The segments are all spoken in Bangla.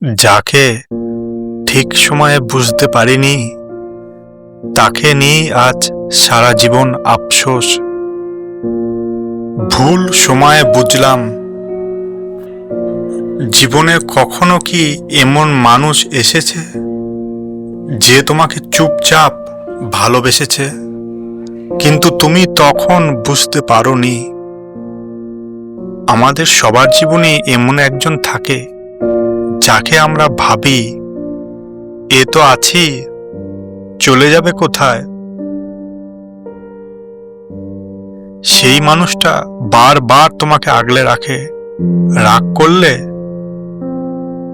যাকে ঠিক সময়ে বুঝতে পারিনি তাকে নিয়ে আজ সারা জীবন আফসোস। ভুল সময়ে বুঝলাম জীবনে কখনো কি এমন মানুষ এসেছে যে তোমাকে চুপচাপ ভালোবেসেছে, কিন্তু তুমি তখন বুঝতে পারোনি। আমাদের সবার জীবনে এমন একজন থাকে যাকে আমরা ভাবি এ তো আছি, চলে যাবে কোথায়। সেই মানুষটা বারবার তোমাকে আগলে রাখে, রাগ করলে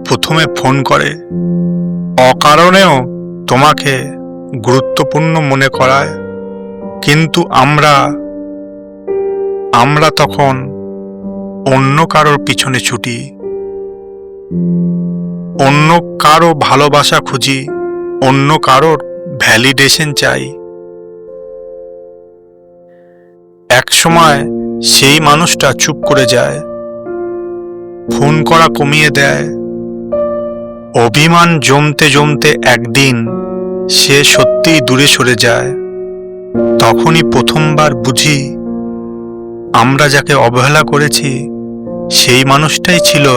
প্রথমে ফোন করে, অকারণেও তোমাকে গুরুত্বপূর্ণ মনে করায়, কিন্তু আমরা তখন অন্য কারোর পিছনে ছুটি, অন্য কারো ভালোবাসা খুঁজি, অন্য কারোর ভ্যালিডেশন চাই। এক সময় সেই মানুষটা চুপ করে যায়, ফোন করা কমিয়ে দেয়। অভিমান জমতে জমতে একদিন সে সত্যিই দূরে সরে যায়। তখনই প্রথমবার বুঝি আমরা যাকে অবহেলা করেছি সেই মানুষটাই ছিল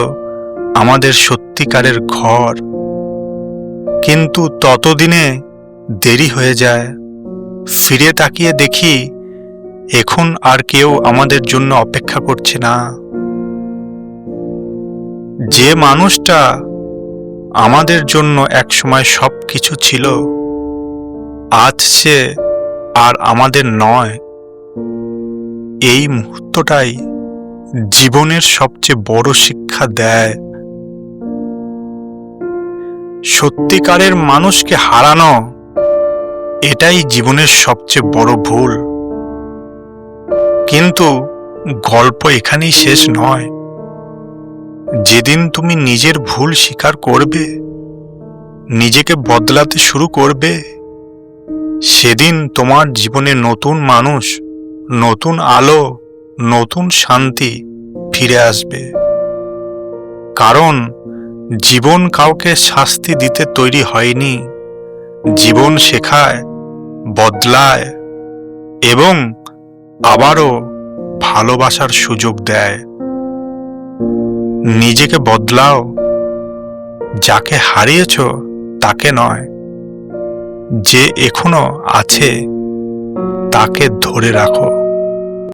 আমাদের সত্যিকারের ঘর। কিন্তু ততদিনে দেরি হয়ে যায়। ফিরে তাকিয়ে দেখি এখন আর কেউ আমাদের জন্য অপেক্ষা করছে না। যে মানুষটা আমাদের জন্য একসময় সব কিছু ছিল, আজ সে আর আমাদের নয়। এই মুহূর্তটাই জীবনের সবচেয়ে বড় শিক্ষা দেয়। সত্যিকারের মানুষকে হারানো এটাই জীবনের সবচেয়ে বড় ভুল। কিন্তু গল্প এখানেই শেষ নয়। যেদিন তুমি নিজের ভুল স্বীকার করবে, নিজেকে বদলাতে শুরু করবে, সেদিন তোমার জীবনে নতুন মানুষ, নতুন আলো, নতুন শান্তি ফিরে আসবে। কারণ জীবন কাউকে শাস্তি দিতে তৈরি হয়নি। জীবন শেখায়, বদলায় এবং আবারও ভালোবাসার সুযোগ দেয়। নিজেকে বদলাও, যাকে হারিয়েছ তাকে নয়, যে এখনো আছে তাকে ধরে রাখো।